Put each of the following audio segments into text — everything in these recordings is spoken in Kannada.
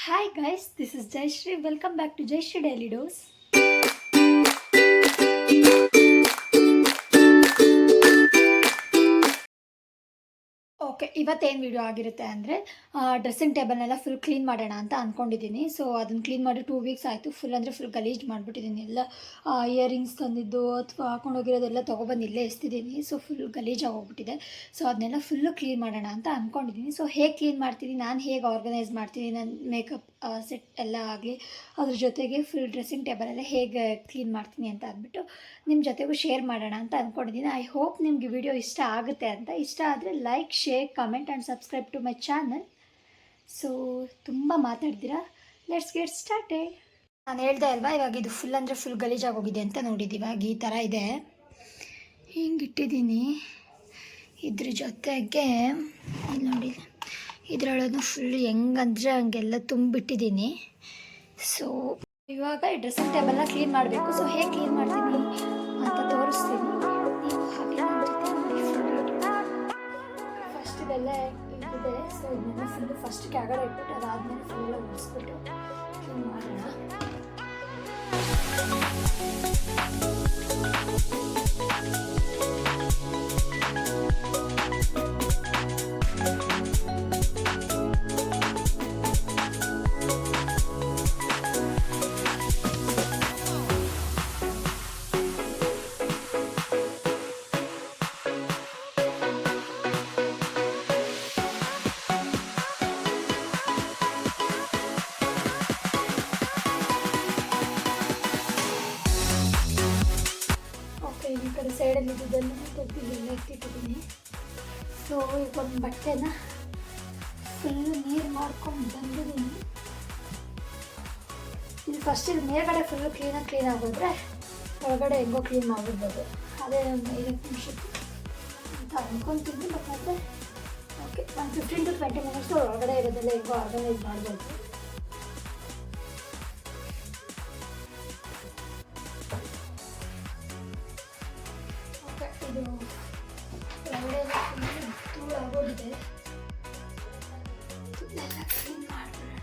Hi guys, this is Jayashree. Welcome back to Jayashreedailydose. Okay, ಇವತ್ತೇನು ವಿಡಿಯೋ ಆಗಿರುತ್ತೆ ಅಂದರೆ ಡ್ರೆಸ್ಸಿಂಗ್ ಟೇಬಲ್ನೆಲ್ಲ ಫುಲ್ ಕ್ಲೀನ್ ಮಾಡೋಣ ಅಂತ ಅಂದ್ಕೊಂಡಿದ್ದೀನಿ. ಸೊ ಅದನ್ನು ಕ್ಲೀನ್ ಮಾಡಿ 2 ವೀಕ್ಸ್ ಆಯಿತು. ಫುಲ್ ಗಲೀಜು ಮಾಡಿಬಿಟ್ಟಿದ್ದೀನಿ. ಎಲ್ಲ ಇಯರಿಂಗ್ಸ್ ತಂದಿದ್ದು ಅಥವಾ ಹಾಕೊಂಡೋಗಿರೋದೆಲ್ಲ ತೊಗೊಬಂದು ಇಲ್ಲೇ ಎಸ್ತಿದ್ದೀನಿ. ಸೊ ಫುಲ್ ಗಲೀಜಾಗಿ ಹೋಗ್ಬಿಟ್ಟಿದೆ. ಸೊ ಅದನ್ನೆಲ್ಲ ಫುಲ್ಲು ಕ್ಲೀನ್ ಮಾಡೋಣ ಅಂತ ಅಂದ್ಕೊಂಡಿದ್ದೀನಿ. ಸೊ ಹೇಗೆ ಕ್ಲೀನ್ ಮಾಡ್ತೀನಿ, ನಾನು ಹೇಗೆ ಆರ್ಗನೈಸ್ ಮಾಡ್ತೀನಿ, ನನ್ನ ಮೇಕಪ್ ಸೆಟ್ ಎಲ್ಲ ಆಗಲಿ, ಅದ್ರ ಜೊತೆಗೆ ಫುಲ್ ಡ್ರೆಸ್ಸಿಂಗ್ ಟೇಬಲೆಲ್ಲ ಹೇಗೆ ಕ್ಲೀನ್ ಮಾಡ್ತೀನಿ ಅಂತ ಅಂದ್ಬಿಟ್ಟು ನಿಮ್ಮ ಜೊತೆಗೂ ಶೇರ್ ಮಾಡೋಣ ಅಂತ ಅಂದ್ಕೊಂಡಿದ್ದೀನಿ. ಐ ಹೋಪ್ ನಿಮಗೆ ವಿಡಿಯೋ ಇಷ್ಟ ಆಗುತ್ತೆ ಅಂತ. ಇಷ್ಟ ಆದರೆ like, share, comment and subscribe to my channel. So ತುಂಬ ಮಾತಾಡ್ತೀರಾ, ಲೆಟ್ಸ್ ಗೆಟ್ ಸ್ಟಾರ್ಟೆಡ್. ನಾನು ಹೇಳ್ದೆ ಅಲ್ವಾ, ಇವಾಗ ಇದು ಫುಲ್ ಗಲೀಜಾಗೋಗಿದೆ ಅಂತ. ನೋಡಿದ್ದು ಇವಾಗ ಈ ಥರ ಇದೆ, ಹಿಂಗೆ ಇಟ್ಟಿದ್ದೀನಿ. ಇದ್ರ ಜೊತೆಗೆ ಇಲ್ಲಿ ನೋಡಿ, ಇದರೊಳಗೂ ಫುಲ್ ಹೆಂಗಂದರೆ ಹಂಗೆಲ್ಲ ತುಂಬಿಟ್ಟಿದ್ದೀನಿ. ಸೊ ಇವಾಗ ಈ ಡ್ರೆಸ್ಸಿಂಗ್ ಟೇಬಲ್ನ ಕ್ಲೀನ್ ಮಾಡಬೇಕು. ಸೊ ಹೇಗೆ ಕ್ಲೀನ್ ಮಾಡ್ತೀನಿ ಅಂತ ತೋರಿಸ್ತೀನಿ. ನೀವು ಹಾಗೆ ನನ್ನ ಜೊತೆ ನೋಡಿ. ಫಸ್ಟ್ ಇದೆಲ್ಲ ಇದಿದೆ. ಸೊ ಇದನ್ನೆಲ್ಲ ಫುಲ್ಲು ಫಸ್ಟ್ ಕೆಳಗಡೆ ಇಟ್ಬಿಟ್ಟು ಅದಾದಮೇಲೆ ಫುಲ್ಲೆಲ್ಲ ಒರೆಸ್ಬಿಟ್ಟು ಕ್ಲೀನ್ ಮಾಡೋಣ. ಈ ಕಡೆ ಸೈಡಲ್ಲಿ ಇದ್ದದನ್ನು ತೆಗೆದಿಲ್ಲ ಎತ್ತಿಟ್ಟಿದ್ದೀನಿ. ಸೊ ಈಗ ಒಂದು ಬಟ್ಟೆನ ಫುಲ್ಲು ನೀರು ಮಾಡ್ಕೊಂಡು ಬಂದಿದ್ದೀನಿ. ಇಲ್ಲಿ ಫಸ್ಟ್ ಇದು ಮೇಲ್ಗಡೆ ಫುಲ್ಲು ಕ್ಲೀನ್ ಆಗೋದ್ರೆ ಒಳಗಡೆ ಹೆಂಗೋ ಕ್ಲೀನ್ ಮಾಡಿಬಿಡ್ಬೋದು. ಅದೇ ಒಂದು 5 ನಿಮಿಷಕ್ಕೆ ಅಂತ ಅಂದ್ಕೊತೀನಿ. ಬಟ್ ಮತ್ತೆ ಓಕೆ, ಒಂದು 15 to 20 ಮಿನಿಟ್ಸ್ ಒಳಗಡೆ ಇರೋದೆಲ್ಲ ಹೆಂಗೋ ಆರ್ಗನೈಸ್ ಮಾಡ್ಬೋದು. ಇದು ಒಳಗಡೆ ಧೂಳು ಆಗೋಗಿದೆ, ಎಲ್ಲ ಕ್ಲೀನ್ ಮಾಡ್ಬಿಡೋಣ.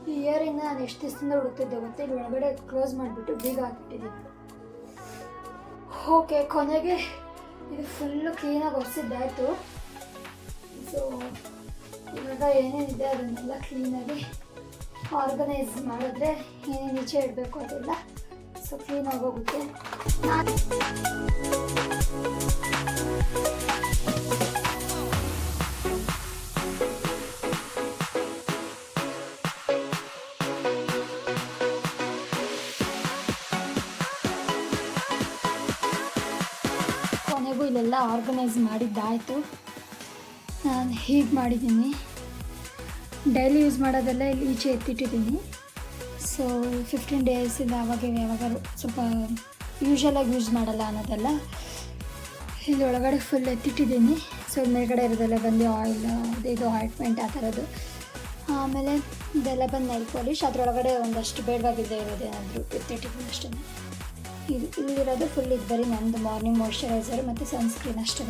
ಈ ಇಯರಿಂಗ್ ನಾನು ಎಷ್ಟು ದಿವಸದಿಂದ ಹುಡುಕ್ತಿದ್ದೆ ಗೊತ್ತಾ. ಇಲ್ಲಿ ಒಳಗಡೆ ಕ್ಲೋಸ್ ಮಾಡಿಬಿಟ್ಟು ಬೀಗ ಹಾಕ್ಬಿಟ್ಟಿದ್ದೀನಿ. ಓಕೆ, ಕೊನೆಗೆ ಇದು ಫುಲ್ಲು ಕ್ಲೀನಾಗಿ ಒರೆಸಿದ್ದಾಯಿತು. ಸೊ ಇವಾಗ ಏನೇನಿದೆ ಅದನ್ನೆಲ್ಲ ಕ್ಲೀನಾಗಿ ಆರ್ಗನೈಸ್ ಮಾಡಿದ್ರೆ ಏನೇನು ಈಚೆ ಇಡಬೇಕು ಅದೆಲ್ಲ ಸೊ ಕ್ಲೀನಾಗಿ ಹೋಗುತ್ತೆ. ಕೊನೆಗೂ ಇಲ್ಲೆಲ್ಲ ಆರ್ಗನೈಸ್ ಮಾಡಿದ್ದಾಯಿತು. ನಾನು ಹೀಗೆ ಮಾಡಿದ್ದೀನಿ. ಡೈಲಿ ಯೂಸ್ ಮಾಡೋದೆಲ್ಲ ಇಲ್ಲಿ ಈಚೆ ಎತ್ತಿಟ್ಟಿದ್ದೀನಿ. ಸೊ 15 ಡೇಸಿಂದ ಯಾವಾಗ ಸ್ವಲ್ಪ ಯೂಶ್ವಲಾಗಿ ಯೂಸ್ ಮಾಡಲ್ಲ ಅನ್ನೋದೆಲ್ಲ ಇಲ್ಲಿ ಒಳಗಡೆ ಫುಲ್ ಎತ್ತಿಟ್ಟಿದ್ದೀನಿ. ಸೊ ಮೇಲ್ಗಡೆ ಇರೋದೆಲ್ಲ ಬಂದು ಆಯಿಲ್, ಇದು ಆಯಿಂಟ್ಮೆಂಟ್ ಆ ಥರದ್ದು. ಆಮೇಲೆ ಇದೆಲ್ಲ ಬಂದು ನೈಲ್ ಪಾಲಿಶ್. ಅದರೊಳಗಡೆ ಒಂದಷ್ಟು ಬೇಡವಾಗಿದ್ದೇ ಇರೋದೇನಾದರೂ ಎತ್ತಿಟ್ಟಿದ್ದೀನಿ ಅಷ್ಟೇ. ಇಲ್ಲಿರೋದು ಫುಲ್ ಇದು ಬರೀ ನಂದು ಮಾರ್ನಿಂಗ್ ಮಾಯ್ಶ್ಚರೈಸರ್ ಮತ್ತು ಸನ್ಸ್ಕ್ರೀನ್ ಅಷ್ಟೇ.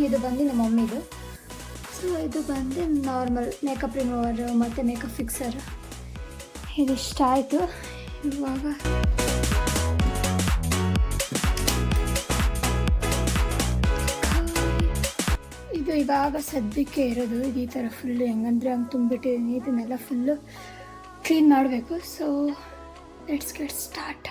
ಇದು ಬಂದು ನಮ್ಮ ಮಮ್ಮಿದು. ಸೊ ಇದು ಬಂದು ನಾರ್ಮಲ್ ಮೇಕಪ್ ರಿಮೂವರ್ ಮತ್ತು ಮೇಕಪ್ ಫಿಕ್ಸರ್. ಇದಿಷ್ಟ ಆಯಿತು. ಇವಾಗ ಇದು ಇವಾಗ ಸದ್ಯಕ್ಕೆ ಇರೋದು ಇದು ಈ ಥರ ಫುಲ್ಲು ಹೆಂಗಂದರೆ ಹಂಗೆ ತುಂಬಿಟ್ಟಿದ್ದೀನಿ. ಇದನ್ನೆಲ್ಲ ಫುಲ್ಲು ಕ್ಲೀನ್ ಮಾಡಬೇಕು. So let's get start.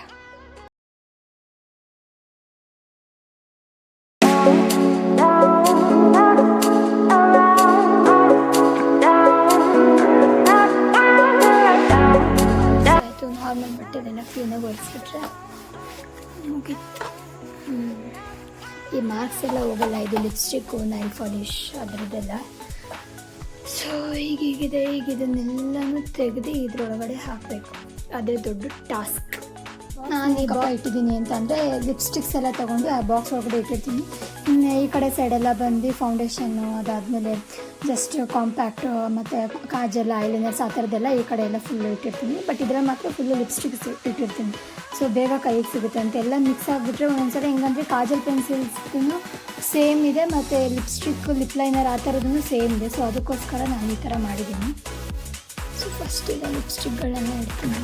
Normal ಬಟ್ಟೆಲ್ಲ ಕ್ಲೀನಾಗಿ ಒರೆಸ್ಬಿಟ್ರೆ ಮುಗೀತು. ಈ ಮಾರ್ಕ್ಸ್ ಎಲ್ಲ ಹೋಗಲ್ಲ. ಇದು ಲಿಪ್ಸ್ಟಿಕ್ಕು, ನೈಲ್ ಪಾಲಿಶ್ ಅದರದ್ದೆಲ್ಲ. ಸೊ ಈಗ ಇದನ್ನೆಲ್ಲನೂ ತೆಗೆದು ಇದ್ರೊಳಗಡೆ ಹಾಕಬೇಕು. ಅದೇ ದೊಡ್ಡ ಟಾಸ್ಕ್. ನಾನು ಈಗ ಇಟ್ಟಿದ್ದೀನಿ ಅಂತ ಅಂದರೆ ಲಿಪ್ಸ್ಟಿಕ್ಸ್ ಎಲ್ಲ ತೊಗೊಂಡು ಆ ಬಾಕ್ಸ್ ಒಳಗಡೆ ಇಟ್ಟಿರ್ತೀನಿ. ಇನ್ನು ಈ ಕಡೆ ಸೈಡೆಲ್ಲ ಬಂದು ಫೌಂಡೇಶನ್ನು, ಅದಾದಮೇಲೆ ಜಸ್ಟ್ ಕಾಂಪ್ಯಾಕ್ಟು ಮತ್ತು ಕಾಜಲ್, ಐಲೈನರ್ಸ್ ಆ ಥರದ್ದೆಲ್ಲ ಈ ಕಡೆ ಎಲ್ಲ ಫುಲ್ಲು ಇಟ್ಟಿರ್ತೀನಿ. ಬಟ್ ಇದರಲ್ಲಿ ಮಾತ್ರ ಫುಲ್ಲು ಲಿಪ್ಸ್ಟಿಕ್ಸ್ ಇಟ್ಟಿರ್ತೀನಿ. ಸೊ ಸೊ ಬೇಗ ಕೈಗೆ ಸಿಗುತ್ತೆ ಅಂತ ಎಲ್ಲ ಮಿಕ್ಸ್ ಆಗಿಬಿಟ್ರೆ ಒಂದೊಂದ್ಸರಿ ಹೆಂಗಂದರೆ ಕಾಜಲ್ ಪೆನ್ಸಿಲ್ಸ್ಗೂ ಸೇಮ್ ಇದೆ ಮತ್ತು ಲಿಪ್ಸ್ಟಿಕ್ ಲಿಪ್ ಲೈನರ್ ಆ ಥರದೂ ಸೇಮ್ ಇದೆ. ಸೊ ಅದಕ್ಕೋಸ್ಕರ ನಾನು ಈ ಥರ ಮಾಡಿದ್ದೀನಿ. ಸೊ ಫಸ್ಟ್ ಈಗ ಲಿಪ್ಸ್ಟಿಕ್ಗಳನ್ನೆಲ್ಲ ಇಡ್ತೀನಿ.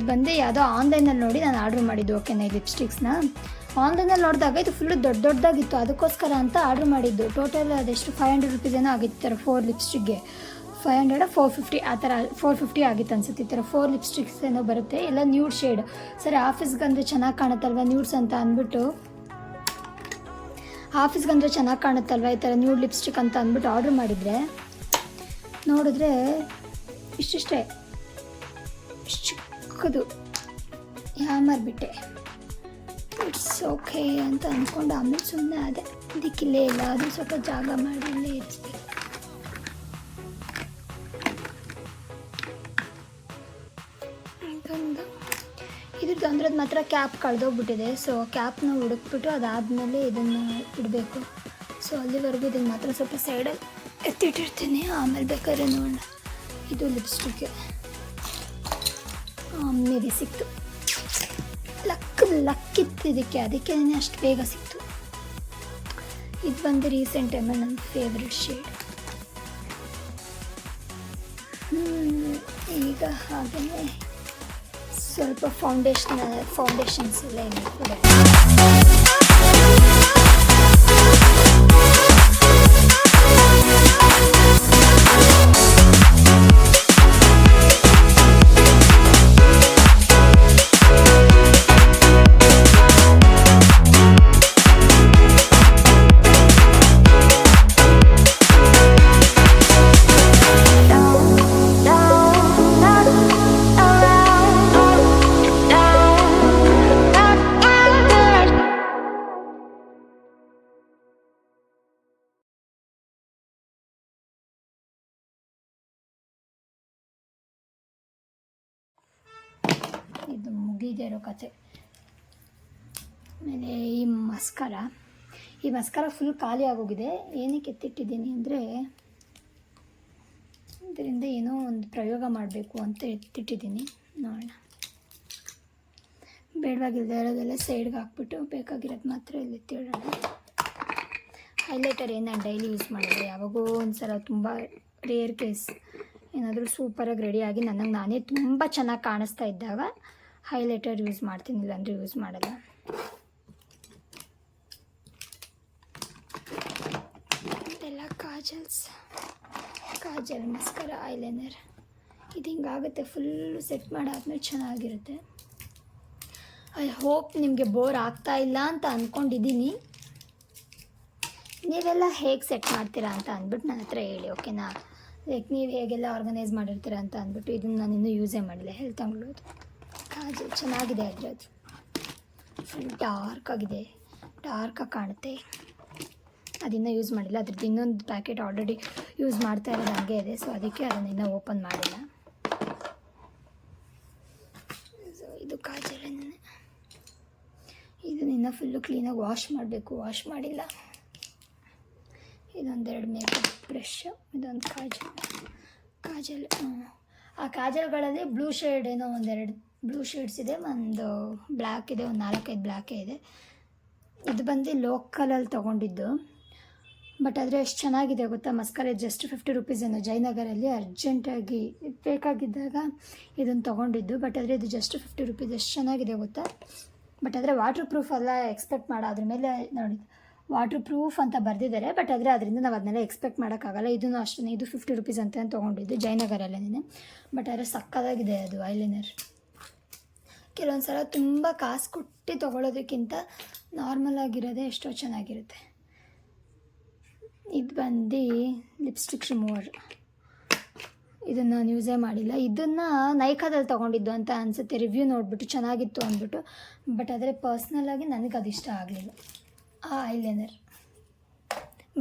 ಬಂದು ಯಾವುದೋ ಆನ್ಲೈನಲ್ಲಿ ನೋಡಿ ನಾನು ಆರ್ಡ್ರ್ ಮಾಡಿದ್ದು. ಓಕೆನಾ, ಈ ಲಿಪ್ಸ್ಟಿಕ್ಸ್ನ ಆನ್ಲೈನಲ್ಲಿ ನೋಡಿದಾಗ ಇದು ಫುಲ್ಲು ದೊಡ್ಡದಾಗಿತ್ತು, ಅದಕ್ಕೋಸ್ಕರ ಅಂತ ಆರ್ಡ್ರ್ ಮಾಡಿದ್ದು. ಟೋಟಲ್ ಅದೆಷ್ಟು 500 ರುಪೀಸ್ ಏನೋ ಆಗಿತ್ತು ಥರ 4 ಲಿಪ್ಸ್ಟಿಕ್ಗೆ. 500 450 ಆ ಥರ 450 ಆಗಿತ್ತು ಅನ್ಸುತ್ತೆ. ಈ ಥರ 4 ಲಿಪ್ಸ್ಟಿಕ್ಸ್ ಏನೋ ಬರುತ್ತೆ, ಎಲ್ಲ ನ್ಯೂಡ್ ಶೇಡ್. ಸರಿ, ಆಫೀಸ್ಗಂದರೆ ಚೆನ್ನಾಗಿ ಕಾಣುತ್ತಲ್ವ ನ್ಯೂಡ್ಸ್ ಅಂತ ಅಂದ್ಬಿಟ್ಟು, ಆಫೀಸ್ಗಂದರೆ ಚೆನ್ನಾಗಿ ಕಾಣುತ್ತಲ್ವ ಈ ಥರ ನ್ಯೂಡ್ ಲಿಪ್ಸ್ಟಿಕ್ ಅಂತ ಅಂದ್ಬಿಟ್ಟು ಆರ್ಡ್ರ್ ಮಾಡಿದರೆ ನೋಡಿದ್ರೆ ಇಷ್ಟಿಷ್ಟೇ, ಚಿಕ್ಕದು. ಯಾಮಾರ್ಬಿಟ್ಟೆ. ಇಟ್ಸ್ ಓಕೆ ಅಂತ ಅಂದ್ಕೊಂಡು ಆಮೇಲೆ ಸುಮ್ಮನೆ ಅದೇ ದಿಕ್ಕಿಲ್ಲೇ ಇಲ್ಲ, ಅದು ಸ್ವಲ್ಪ ಜಾಗ ಮಾಡಿ ಇಲ್ಲೇ ಇರಿಸ್ಬೇಕು. ಇದ್ರದ್ದು ಅಂದ್ರದ್ದು ಮಾತ್ರ ಕ್ಯಾಪ್ ಕಳೆದೋಗ್ಬಿಟ್ಟಿದೆ. ಸೊ ಕ್ಯಾಪ್ನ ಹುಡುಕ್ಬಿಟ್ಟು ಅದಾದಮೇಲೆ ಇದನ್ನು ಇಡಬೇಕು. ಸೊ ಅಲ್ಲಿವರೆಗೂ ಇದನ್ನು ಮಾತ್ರ ಸ್ವಲ್ಪ ಸೈಡಲ್ಲಿ ಎತ್ತಿಟ್ಟಿರ್ತೀನಿ, ಆಮೇಲೆ ಬೇಕಾದ್ರೆ ನೋಡೋಣ. ಇದು ಲಿಪ್ಸ್ಟಿಕ್ಕೆ ಮೇಬಿ ಸಿಕ್ತು. ಲಕ್ಕಿತ್ತು ಇದಕ್ಕೆ, ಅದಕ್ಕೆ ಅಷ್ಟು ಬೇಗ ಸಿಕ್ತು. ಇದು ಬಂದು ರೀಸೆಂಟ್ ಟೈಮಲ್ಲಿ ನನ್ನ ಫೇವ್ರೆಟ್ ಶೇಡ್. ಈಗ ಹಾಗೆಯೇ ಸ್ವಲ್ಪ ಫೌಂಡೇಶನ್ಸ್ ಎಲ್ಲ ಇದೆ. ಇದು ಮುಗಿದೇ ಇರೋ ಕತೆ. ಆಮೇಲೆ ಈ ಮಸ್ಕಾರ ಫುಲ್ ಖಾಲಿ ಆಗೋಗಿದೆ. ಏನಕ್ಕೆ ಎತ್ತಿಟ್ಟಿದ್ದೀನಿ ಅಂದರೆ ಇದರಿಂದ ಏನೋ ಒಂದು ಪ್ರಯೋಗ ಮಾಡಬೇಕು ಅಂತ ಎತ್ತಿಟ್ಟಿದ್ದೀನಿ. ನೋಡೋಣ, ಬೇಡವಾಗಿಲ್ಲದೆ ಇರೋದೆಲ್ಲ ಸೈಡ್ಗೆ ಹಾಕ್ಬಿಟ್ಟು ಬೇಕಾಗಿರೋದು ಮಾತ್ರ ಇಲ್ಲಿ ಎತ್ತಿಡೋಣ. ಹೈಲೈಟರ್ ಏನು ನಾನು ಡೈಲಿ ಯೂಸ್ ಮಾಡಿದೆ, ಯಾವಾಗೋ ಒಂದು ಸಲ ತುಂಬ ರೇರ್ ಕೇಸ್ ಏನಾದರೂ ಸೂಪರಾಗಿ ರೆಡಿಯಾಗಿ ನನಗೆ ನಾನೇ ತುಂಬ ಚೆನ್ನಾಗಿ ಕಾಣಿಸ್ತಾ ಇದ್ದಾಗ ಹೈಲೈಟರ್ ಯೂಸ್ ಮಾಡ್ತೀನಿ, ಇಲ್ಲಾಂದರೆ ಯೂಸ್ ಮಾಡಲ್ಲ. ಇದೆಲ್ಲ ಕಾಜಲ್ ಮಸ್ಕರ ಐಲೈನರ್. ಇದು ಹಿಂಗಾಗುತ್ತೆ, ಫುಲ್ಲು ಸೆಟ್ ಮಾಡಾದ್ಮೇಲೆ ಚೆನ್ನಾಗಿರುತ್ತೆ. ಐ ಹೋಪ್ ನಿಮಗೆ ಬೋರ್ ಆಗ್ತಾ ಇಲ್ಲ ಅಂತ ಅಂದ್ಕೊಂಡಿದ್ದೀನಿ. ನೀವೆಲ್ಲ ಹೇಗೆ ಸೆಟ್ ಮಾಡ್ತೀರಾ ಅಂತ ಅಂದ್ಬಿಟ್ಟು ನನ್ನ ಹತ್ರ ಹೇಳಿ, ಓಕೆನಾ? ಲೈಕ್ ನೀವು ಹೇಗೆಲ್ಲ ಆರ್ಗನೈಸ್ ಮಾಡಿರ್ತೀರ ಅಂತ ಅಂದ್ಬಿಟ್ಟು. ಇದನ್ನು ನಾನು ಇನ್ನೂ ಯೂಸೇ ಮಾಡಿಲ್ಲ, ಹೆಲ್ತ್ ಅಂಗ್ಳೋದು ಕಾಜಲ್ ಚೆನ್ನಾಗಿದೆ. ಅದರದ್ದು ಫುಲ್ ಡಾರ್ಕಾಗಿ ಕಾಣುತ್ತೆ. ಅದನ್ನು ಯೂಸ್ ಮಾಡಿಲ್ಲ. ಅದ್ರದ್ದು ಇನ್ನೊಂದು ಪ್ಯಾಕೆಟ್ ಆಲ್ರೆಡಿ ಯೂಸ್ ಮಾಡ್ತಾ ಇರೋದು ಹಂಗೆ ಇದೆ. ಸೊ ಅದಕ್ಕೆ ಅದನ್ನು ಇನ್ನೂ ಓಪನ್ ಮಾಡಿಲ್ಲ. ಸೊ ಇದು ಕಾಜಲನ್ನೇ, ಇದನ್ನ ಫುಲ್ಲು ಕ್ಲೀನಾಗಿ ವಾಶ್ ಮಾಡಬೇಕು, ವಾಶ್ ಮಾಡಿಲ್ಲ. ಇದೊಂದೆರಡು ಮೇಕಪ್ ಬ್ರಷ್, ಇದೊಂದು ಕಾಜಲ್. ಆ ಕಾಜಲ್ಗಳಲ್ಲಿ ಬ್ಲೂ ಶೇಡ್ ಏನೋ ಒಂದೆರಡು ಬ್ಲೂ ಶೇಡ್ಸ್ ಇದೆ, ಒಂದು ಬ್ಲ್ಯಾಕ್ ಇದೆ, ಒಂದು 4-5 ಬ್ಲ್ಯಾಕೇ ಇದೆ. ಇದು ಬಂದು ಲೋಕಲಲ್ಲಿ ತೊಗೊಂಡಿದ್ದು, ಬಟ್ ಆದರೆ ಎಷ್ಟು ಚೆನ್ನಾಗಿದೆ ಗೊತ್ತಾ. ಮಸ್ಕರ ಜಸ್ಟ್ 50 ರುಪೀಸ್ ಏನೋ, ಜಯನಗರಲ್ಲಿ ಅರ್ಜೆಂಟಾಗಿ ಬೇಕಾಗಿದ್ದಾಗ ಇದನ್ನು ತೊಗೊಂಡಿದ್ದು. ಬಟ್ ಆದರೆ ಇದು ಜಸ್ಟ್ 50 ರುಪೀಸ್, ಎಷ್ಟು ಚೆನ್ನಾಗಿದೆ ಗೊತ್ತಾ. ಬಟ್ ಆದರೆ ವಾಟ್ರ್ ಪ್ರೂಫ್ ಎಲ್ಲ ಎಕ್ಸ್ಪೆಕ್ಟ್ ಮಾಡೋ, ಅದ್ರ ಮೇಲೆ ನೋಡಿ ವಾಟ್ರ್ ಪ್ರೂಫ್ ಅಂತ ಬರೆದಿದ್ದಾರೆ. ಬಟ್ ಆದರೆ ಅದರಿಂದ ನಾವು ಅದನ್ನೆಲ್ಲ ಎಕ್ಸ್ಪೆಕ್ಟ್ ಮಾಡೋಕ್ಕಾಗಲ್ಲ. ಇದನ್ನು ಅಷ್ಟೇ, ಇದು 50 ರುಪೀಸ್ ಅಂತ ತೊಗೊಂಡಿದ್ದು ಜಯನಗರಲ್ಲೇ. ಬಟ್ ಆದರೆ ಸಕ್ಕತ್ತಾಗಿದೆ ಅದು ಐಲೈನರ್. ಕೆಲವೊಂದು ಸಲ ತುಂಬ ಕಾಸು ಕೊಟ್ಟು ತೊಗೊಳೋದಕ್ಕಿಂತ ನಾರ್ಮಲ್ ಆಗಿರೋದೇ ಎಷ್ಟೋ ಚೆನ್ನಾಗಿರುತ್ತೆ. ಇದು ಬಂದು ಲಿಪ್ಸ್ಟಿಕ್ ರಿಮೂವರ್. ಇದನ್ನು ನಾನು ಯೂಸೇ ಮಾಡಿಲ್ಲ. ಇದನ್ನು ನೈಕಾದಲ್ಲಿ ತೊಗೊಂಡಿದ್ದು ಅಂತ ಅನಿಸುತ್ತೆ, ರಿವ್ಯೂ ನೋಡಿಬಿಟ್ಟು ಚೆನ್ನಾಗಿತ್ತು ಅಂದ್ಬಿಟ್ಟು. ಬಟ್ ಆದರೆ ಪರ್ಸ್ನಲಾಗಿ ನನಗೆ ಅದು ಇಷ್ಟ ಆಗಲಿಲ್ಲ ಆ ಐಲೈನರ್.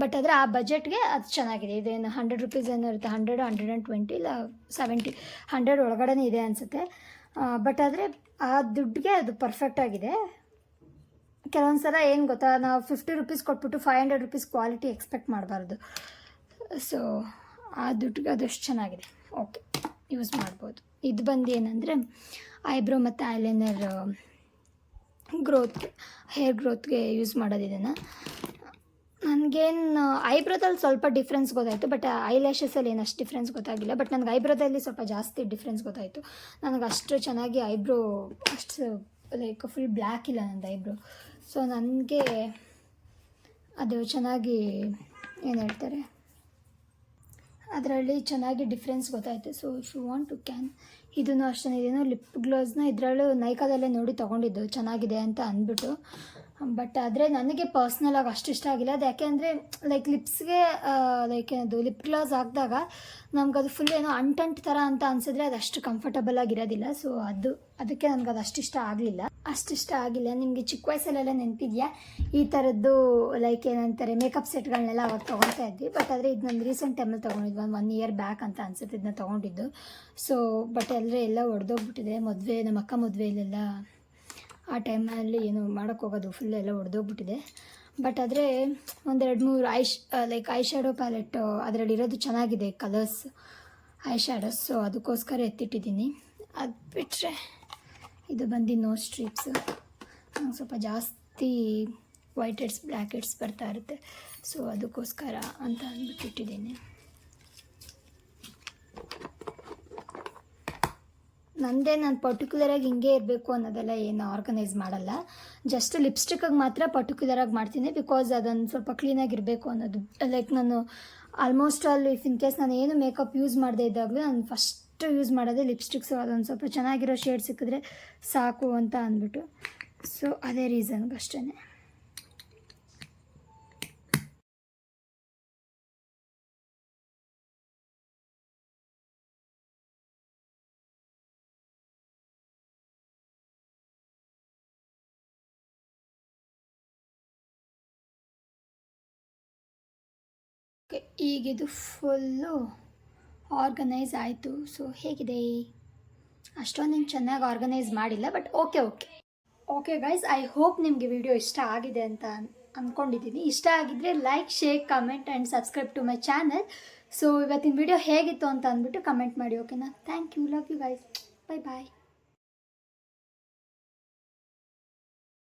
ಬಟ್ ಆದರೆ ಆ ಬಜೆಟ್ಗೆ ಅದು ಚೆನ್ನಾಗಿದೆ. ಇದೇನು 100 ರುಪೀಸ್ ಏನೋ ಇರುತ್ತೆ, 100, 120 ಇಲ್ಲ 70, 100 ಒಳಗಡೆ ಇದೆ ಅನಿಸುತ್ತೆ. ಬಟ್ ಆದರೆ ಆ ದುಡ್ಡಿಗೆ ಅದು ಪರ್ಫೆಕ್ಟಾಗಿದೆ. ಕೆಲವೊಂದು ಸಲ ಏನು ಗೊತ್ತಾ, ನಾವು 50 ರುಪೀಸ್ ಕೊಟ್ಬಿಟ್ಟು 500 ರುಪೀಸ್ ಕ್ವಾಲಿಟಿ ಎಕ್ಸ್ಪೆಕ್ಟ್ ಮಾಡಬಾರ್ದು. ಸೊ ಆ ದುಡ್ಡಿಗೆ ಅದಷ್ಟು ಚೆನ್ನಾಗಿದೆ, ಓಕೆ, ಯೂಸ್ ಮಾಡ್ಬೋದು. ಇದು ಬಂದು ಏನಂದರೆ ಐಬ್ರೋ ಮತ್ತು ಐಲೈನರ್ ಗ್ರೋತ್ಗೆ, ಹೇರ್ ಗ್ರೋತ್ಗೆ ಯೂಸ್ ಮಾಡೋದು ಇದನ್ನು. ನನಗೇನು ಐಬ್ರೋದಲ್ಲಿ ಸ್ವಲ್ಪ ಡಿಫ್ರೆನ್ಸ್ ಗೊತ್ತಾಯಿತು, ಬಟ್ ಐಲ್ಯಾಶಸಲ್ಲಿ ಏನು ಅಷ್ಟು ಡಿಫ್ರೆನ್ಸ್ ಗೊತ್ತಾಗಿಲ್ಲ. ಬಟ್ ನನಗೆ ಐಬ್ರೋದಲ್ಲಿ ಸ್ವಲ್ಪ ಜಾಸ್ತಿ ಡಿಫ್ರೆನ್ಸ್ ಗೊತ್ತಾಯಿತು. ನನಗೆ ಅಷ್ಟು ಚೆನ್ನಾಗಿ ಐಬ್ರೋ ಅಷ್ಟು ಲೈಕ್ ಫುಲ್ ಬ್ಲ್ಯಾಕ್ ಇಲ್ಲ ನಂದು ಐಬ್ರೋ. ಸೊ ನನಗೆ ಅದು ಚೆನ್ನಾಗಿ ಏನು ಹೇಳ್ತಾರೆ, ಅದರಲ್ಲಿ ಚೆನ್ನಾಗಿ ಡಿಫ್ರೆನ್ಸ್ ಗೊತ್ತಾಯಿತು. So if you want to can. ಇದನ್ನು ಅಷ್ಟೇ, ಇದೇನೋ ಲಿಪ್ ಗ್ಲೋಸ್ನ ಇದರಲ್ಲೂ ನೈಕಾದಲ್ಲೇ ನೋಡಿ ತೊಗೊಂಡಿದ್ದು, ಚೆನ್ನಾಗಿದೆ ಅಂತ ಅಂದ್ಬಿಟ್ಟು. ಬಟ್ ಆದರೆ ನನಗೆ ಪರ್ಸ್ನಲಾಗಿ ಅಷ್ಟು ಇಷ್ಟ ಆಗಿಲ್ಲ. ಅದು ಯಾಕೆ ಅಂದರೆ ಲೈಕ್ ಲಿಪ್ಸ್ಗೆ ಲೈಕ್ ಅದು ಲಿಪ್ ಗ್ಲಾಸ್ ಹಾಕಿದಾಗ ನಮ್ಗದು ಫುಲ್ ಏನೋ ಅಂಟಂಟು ಥರ ಅಂತ ಅನಿಸಿದ್ರೆ ಅದು ಅಷ್ಟು ಕಂಫರ್ಟಬಲ್ ಆಗಿರೋದಿಲ್ಲ. ಸೊ ಅದಕ್ಕೆ ನನಗೆ ಅದು ಅಷ್ಟು ಇಷ್ಟ ಆಗಿಲ್ಲ. ನಿಮಗೆ ಚಿಕ್ಕ ವಯಸ್ಸಲ್ಲೆಲ್ಲ ನೆನಪಿದೆಯಾ ಈ ಥರದ್ದು ಲೈಕ್ ಏನಂತಾರೆ ಮೇಕಪ್ ಸೆಟ್ಗಳನ್ನೆಲ್ಲ ಅವಾಗ ತೊಗೊಳ್ತಾ ಇದ್ವಿ. ಬಟ್ ಆದರೆ ಇದು ನಾನು ರೀಸೆಂಟ್ ಟೈಮಲ್ಲಿ ತೊಗೊಂಡಿದ್ವಿ, 1 ಇಯರ್ ಬ್ಯಾಕ್ ಅಂತ ಅನ್ಸುತ್ತೆ ಇದನ್ನ ತೊಗೊಂಡಿದ್ದು. ಸೊ ಬಟ್ ಎಲ್ಲ ಒಡೆದೋಗ್ಬಿಟ್ಟಿದೆ. ನಮ್ಮ ಅಕ್ಕ ಮದುವೆಯಲ್ಲೆಲ್ಲ ಆ ಟೈಮಲ್ಲಿ ಏನು ಮಾಡೋಕ್ಕೋಗೋದು ಫುಲ್ ಎಲ್ಲ ಒಡೆದೋಗ್ಬಿಟ್ಟಿದೆ. ಬಟ್ ಆದರೆ 1-2-3 ಲೈಕ್ ಐ ಶ್ಯಾಡೋ ಪ್ಯಾಲೆಟ್ ಅದರಲ್ಲಿರೋದು ಚೆನ್ನಾಗಿದೆ, ಕಲರ್ಸ್ ಐ ಶ್ಯಾಡೋಸ್. ಸೊ ಅದಕ್ಕೋಸ್ಕರ ಎತ್ತಿಟ್ಟಿದ್ದೀನಿ. ಅದು ಬಿಟ್ಟರೆ ಇದು ಬಂದು ನೋ ಸ್ಟ್ರೀಪ್ಸ್. ನಂಗೆ ಸ್ವಲ್ಪ ಜಾಸ್ತಿ ವೈಟ್ ಹೆಡ್ಸ್ ಬ್ಲ್ಯಾಕ್ ಹೆಡ್ಸ್ ಬರ್ತಾ ಇರುತ್ತೆ. ಸೊ ಅದಕ್ಕೋಸ್ಕರ ಅಂತ ಅಂದ್ಬಿಟ್ಟು ಇಟ್ಟಿದ್ದೀನಿ. ನಾನು ಪರ್ಟಿಕ್ಯುಲರಾಗಿ ಹಿಂಗೆ ಇರಬೇಕು ಅನ್ನೋದೆಲ್ಲ ಏನು ಆರ್ಗನೈಸ್ ಮಾಡಲ್ಲ. ಜಸ್ಟ್ ಲಿಪ್ಸ್ಟಿಕ್ಕಿಗೆ ಮಾತ್ರ ಪರ್ಟಿಕ್ಯುಲರಾಗಿ ಮಾಡ್ತೀನಿ, ಬಿಕಾಸ್ ಅದೊಂದು ಸ್ವಲ್ಪ ಕ್ಲೀನಾಗಿರಬೇಕು ಅನ್ನೋದು. ಲೈಕ್ ನಾನು almost all if in case ನಾನು ಏನು ಮೇಕಪ್ ಯೂಸ್ ಮಾಡದೇ ಇದ್ದಾಗಲೂ ನಾನು ಫಸ್ಟ್ ಯೂಸ್ ಮಾಡೋದೇ ಲಿಪ್ಸ್ಟಿಕ್ಸು. ಅದೊಂದು ಸ್ವಲ್ಪ ಚೆನ್ನಾಗಿರೋ ಶೇಡ್ ಸಿಕ್ಕಿದ್ರೆ ಸಾಕು ಅಂತ ಅಂದ್ಬಿಟ್ಟು. ಸೊ ಅದೇ ರೀಸನ್ಗೆ ಅಷ್ಟೇ. ಓಕೆ, ಈಗಿದು ಫುಲ್ಲು ಆರ್ಗನೈಸ್ ಆಯಿತು. ಸೊ ಹೇಗಿದೆ? ಅಷ್ಟೊಂದೇನು ಚೆನ್ನಾಗಿ ಆರ್ಗನೈಸ್ ಮಾಡಿಲ್ಲ, but okay guys, I hope ನಿಮಗೆ ವಿಡಿಯೋ ಇಷ್ಟ ಆಗಿದೆ ಅಂತ ಅಂದ್ಕೊಂಡಿದ್ದೀನಿ. ಇಷ್ಟ ಆಗಿದ್ದರೆ like, share, comment and subscribe to my channel. So ಇವತ್ತಿನ ವಿಡಿಯೋ ಹೇಗಿತ್ತು ಅಂತ ಅಂದ್ಬಿಟ್ಟು ಕಮೆಂಟ್ ಮಾಡಿ, ಓಕೆನಾ? Thank you, love you guys, bye bye.